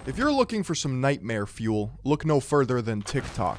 If you're looking for some nightmare fuel, look no further than TikTok.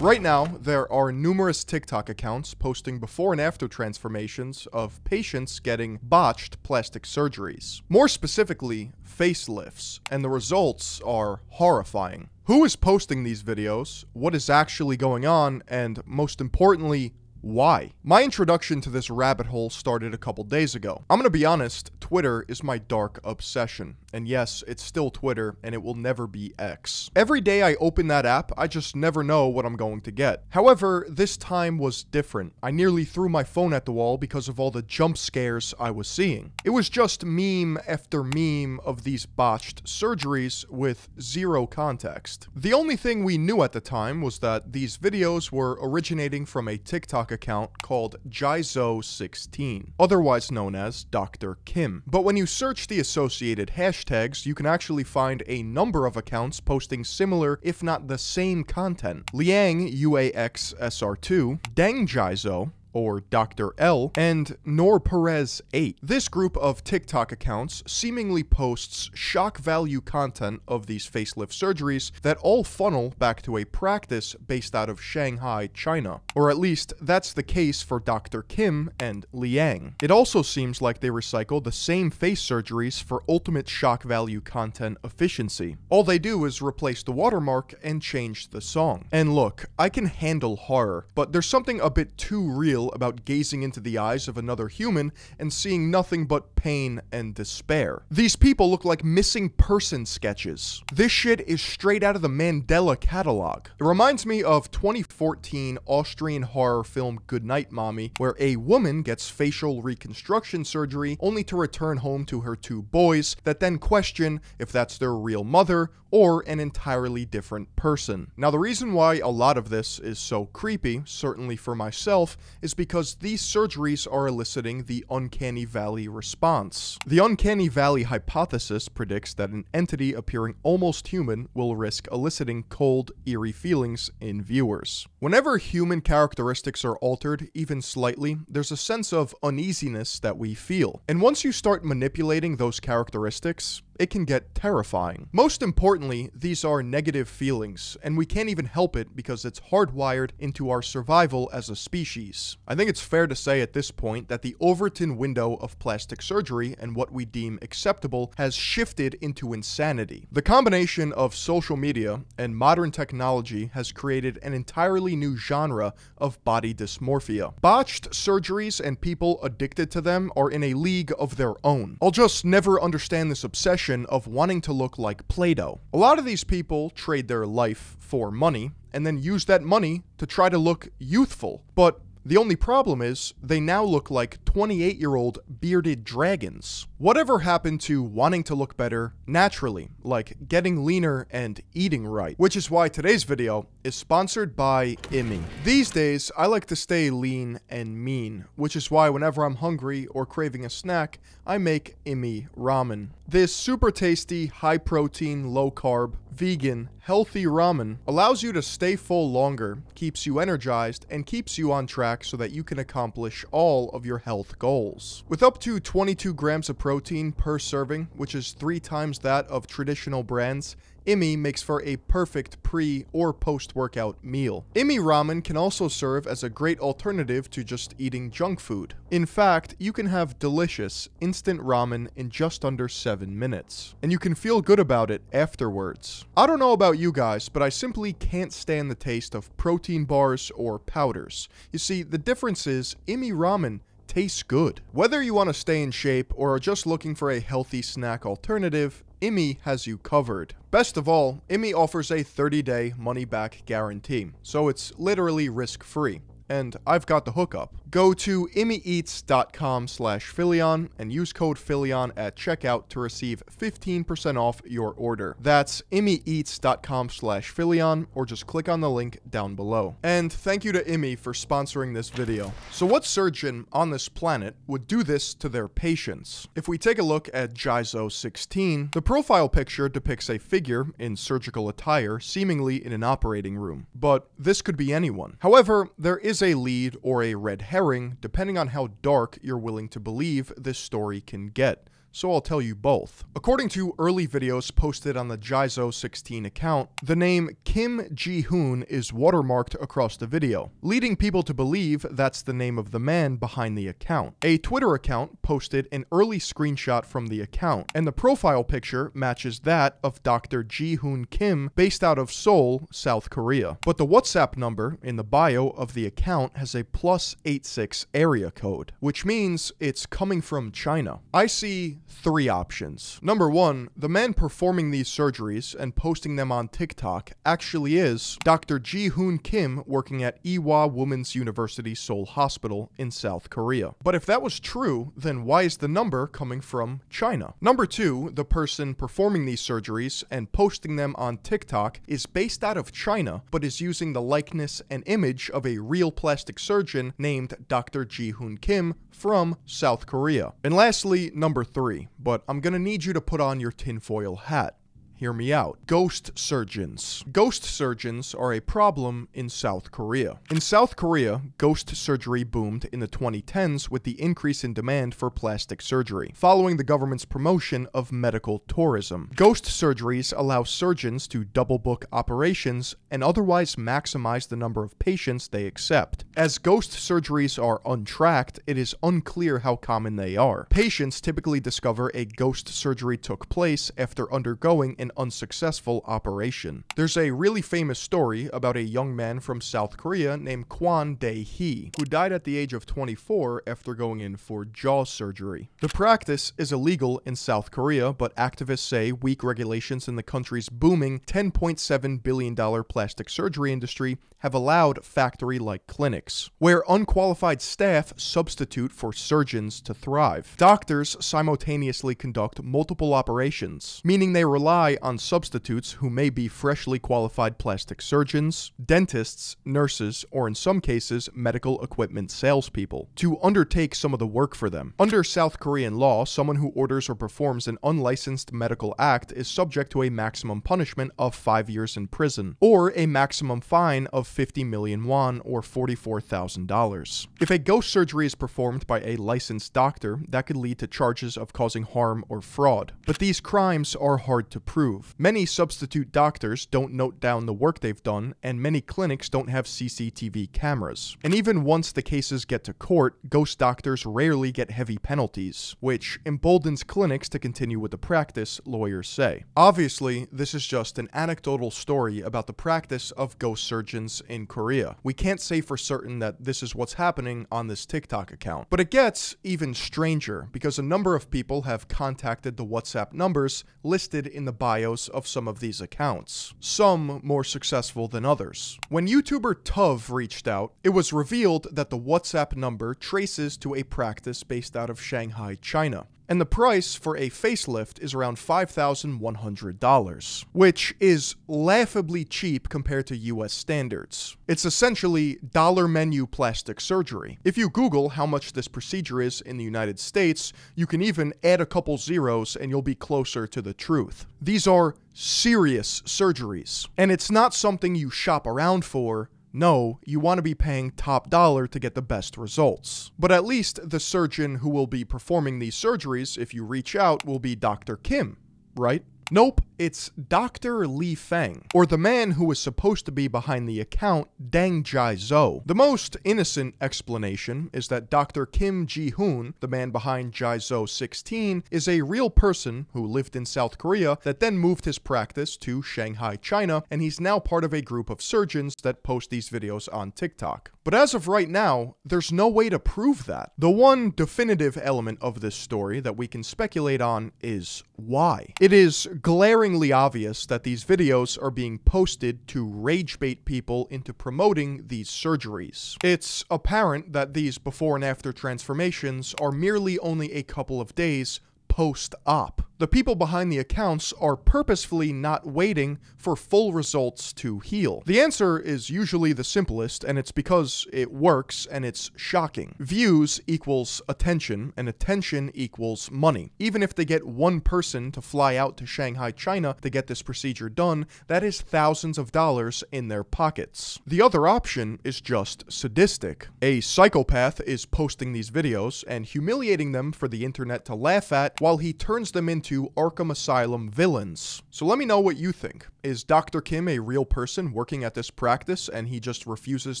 Right now, there are numerous TikTok accounts posting before and after transformations of patients getting botched plastic surgeries. More specifically, facelifts, and the results are horrifying. Who is posting these videos? What is actually going on? And most importantly, why? My introduction to this rabbit hole started a couple days ago. I'm gonna be honest, Twitter is my dark obsession. And yes, it's still Twitter, and it will never be X. Every day I open that app, I just never know what I'm going to get. However, this time was different. I nearly threw my phone at the wall because of all the jump scares I was seeing. It was just meme after meme of these botched surgeries with zero context. The only thing we knew at the time was that these videos were originating from a TikTok account called Jizo16, otherwise known as Dr. Kim. But when you search the associated hashtags, you can actually find a number of accounts posting similar, if not the same content. Liang UAXSR2, Deng Jizo, or Dr. L, and Nor Perez 8. This group of TikTok accounts seemingly posts shock value content of these facelift surgeries that all funnel back to a practice based out of Shanghai, China. Or at least, that's the case for Dr. Kim and Liang. It also seems like they recycle the same face surgeries for ultimate shock value content efficiency. All they do is replace the watermark and change the song. And look, I can handle horror, but there's something a bit too real about gazing into the eyes of another human and seeing nothing but pain and despair. These people look like missing person sketches. This shit is straight out of the Mandela catalog. It reminds me of 2014 Austrian horror film Goodnight Mommy, where a woman gets facial reconstruction surgery only to return home to her two boys that then question if that's their real mother or an entirely different person. Now, the reason why a lot of this is so creepy, certainly for myself, is because these surgeries are eliciting the uncanny valley response. The uncanny valley hypothesis predicts that an entity appearing almost human will risk eliciting cold, eerie feelings in viewers. Whenever human characteristics are altered, even slightly, there's a sense of uneasiness that we feel. And once you start manipulating those characteristics, it can get terrifying. Most importantly, these are negative feelings, and we can't even help it because it's hardwired into our survival as a species. I think it's fair to say at this point that the Overton window of plastic surgery and what we deem acceptable has shifted into insanity. The combination of social media and modern technology has created an entirely new genre of body dysmorphia. Botched surgeries and people addicted to them are in a league of their own. I'll just never understand this obsession of wanting to look like Play-Doh. A lot of these people trade their life for money and then use that money to try to look youthful. But the only problem is, they now look like 28-year-old bearded dragons. Whatever happened to wanting to look better naturally, like getting leaner and eating right? Which is why today's video is sponsored by Imi. These days, I like to stay lean and mean, which is why whenever I'm hungry or craving a snack, I make Imi ramen. This super tasty, high-protein, low-carb, vegan, healthy ramen allows you to stay full longer, keeps you energized, and keeps you on track so that you can accomplish all of your health goals. With up to 22 grams of protein per serving, which is 3 times that of traditional brands, Imi makes for a perfect pre- or post-workout meal. Imi ramen can also serve as a great alternative to just eating junk food. In fact, you can have delicious, instant ramen in just under 7 minutes. And you can feel good about it afterwards. I don't know about you guys, but I simply can't stand the taste of protein bars or powders. You see, the difference is, Imi ramen tastes good. Whether you want to stay in shape or are just looking for a healthy snack alternative, Imi has you covered. Best of all, Imi offers a 30-day money-back guarantee, so it's literally risk-free. And I've got the hookup. Go to immyeats.com/Philion and use code Philion at checkout to receive 15% off your order. That's immyeats.com/Philion, or just click on the link down below. And thank you to Immi for sponsoring this video. So what surgeon on this planet would do this to their patients? If we take a look at Jizo 16, the profile picture depicts a figure in surgical attire, seemingly in an operating room. But this could be anyone. However, there is a lead or a red herring, depending on how dark you're willing to believe this story can get. So I'll tell you both. According to early videos posted on the Jizo 16 account, the name Kim Ji-hoon is watermarked across the video, leading people to believe that's the name of the man behind the account. A Twitter account posted an early screenshot from the account, and the profile picture matches that of Dr. Ji-hoon Kim, based out of Seoul, South Korea. But the WhatsApp number in the bio of the account has a +86 area code, which means it's coming from China. I see three options. Number one, the man performing these surgeries and posting them on TikTok actually is Dr. Ji-hoon Kim, working at Ewha Women's University Seoul Hospital in South Korea. But if that was true, then why is the number coming from China? Number two, the person performing these surgeries and posting them on TikTok is based out of China, but is using the likeness and image of a real plastic surgeon named Dr. Ji-hoon Kim from South Korea. And lastly, number three, but I'm gonna need you to put on your tinfoil hat. Hear me out. Ghost surgeons. Ghost surgeons are a problem in South Korea. In South Korea, ghost surgery boomed in the 2010s with the increase in demand for plastic surgery, following the government's promotion of medical tourism. Ghost surgeries allow surgeons to double book operations and otherwise maximize the number of patients they accept. As ghost surgeries are untracked, it is unclear how common they are. Patients typically discover a ghost surgery took place after undergoing an unsuccessful operation. There's a really famous story about a young man from South Korea named Kwon Dae-hee, who died at the age of 24 after going in for jaw surgery. The practice is illegal in South Korea, but activists say weak regulations in the country's booming $10.7 billion plastic surgery industry have allowed factory-like clinics, where unqualified staff substitute for surgeons to thrive. Doctors simultaneously conduct multiple operations, meaning they rely on substitutes who may be freshly qualified plastic surgeons, dentists, nurses, or in some cases, medical equipment salespeople, to undertake some of the work for them. Under South Korean law, someone who orders or performs an unlicensed medical act is subject to a maximum punishment of 5 years in prison, or a maximum fine of 50 million won, or $44,000. If a ghost surgery is performed by a licensed doctor, that could lead to charges of causing harm or fraud. But these crimes are hard to prove. Many substitute doctors don't note down the work they've done, and many clinics don't have CCTV cameras. And even once the cases get to court, ghost doctors rarely get heavy penalties, which emboldens clinics to continue with the practice, lawyers say. Obviously, this is just an anecdotal story about the practice of ghost surgeons in Korea. We can't say for certain that this is what's happening on this TikTok account. But it gets even stranger, because a number of people have contacted the WhatsApp numbers listed in the bios of some of these accounts, some more successful than others. When YouTuber Tuv reached out, it was revealed that the WhatsApp number traces to a practice based out of Shanghai, China. And the price for a facelift is around $5,100, which is laughably cheap compared to US standards. It's essentially dollar menu plastic surgery. If you Google how much this procedure is in the United States, you can even add a couple zeros and you'll be closer to the truth. These are serious surgeries, and it's not something you shop around for. No, you want to be paying top dollar to get the best results. But at least the surgeon who will be performing these surgeries, if you reach out, will be Dr. Kim, right? Nope, it's Dr. Li Feng, or the man who was supposed to be behind the account, Deng Jizo. The most innocent explanation is that Dr. Kim Ji-hoon, the man behind Jizo 16, is a real person who lived in South Korea that then moved his practice to Shanghai, China, and he's now part of a group of surgeons that post these videos on TikTok. But as of right now, there's no way to prove that. The one definitive element of this story that we can speculate on is why. It is glaringly obvious that these videos are being posted to rage bait people into promoting these surgeries. It's apparent that these before and after transformations are merely only a couple of days post-op. The people behind the accounts are purposefully not waiting for full results to heal. The answer is usually the simplest, and it's because it works and it's shocking. Views equals attention, and attention equals money. Even if they get one person to fly out to Shanghai, China to get this procedure done, that is thousands of dollars in their pockets. The other option is just sadistic. A psychopath is posting these videos and humiliating them for the internet to laugh at while he turns them into Arkham Asylum villains. So let me know what you think. Is Dr. Kim a real person working at this practice and he just refuses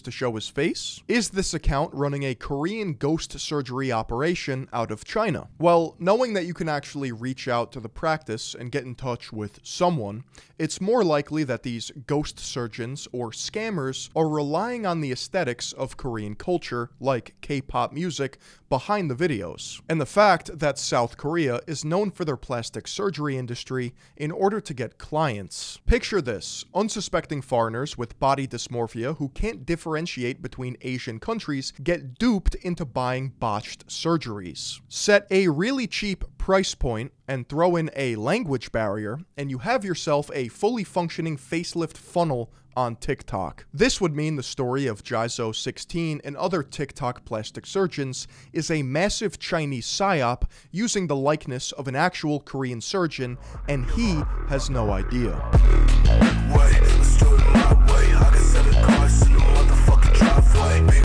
to show his face? Is this account running a Korean ghost surgery operation out of China? Well, knowing that you can actually reach out to the practice and get in touch with someone, it's more likely that these ghost surgeons or scammers are relying on the aesthetics of Korean culture, like K-pop music, behind the videos. And the fact that South Korea is known for their plastic surgery industry in order to get clients. Picture this: unsuspecting foreigners with body dysmorphia who can't differentiate between Asian countries get duped into buying botched surgeries. Set a really cheap price point and throw in a language barrier, and you have yourself a fully functioning facelift funnel on TikTok. This would mean the story of Jaizo16 and other TikTok plastic surgeons is a massive Chinese psyop using the likeness of an actual Korean surgeon, and he has no idea.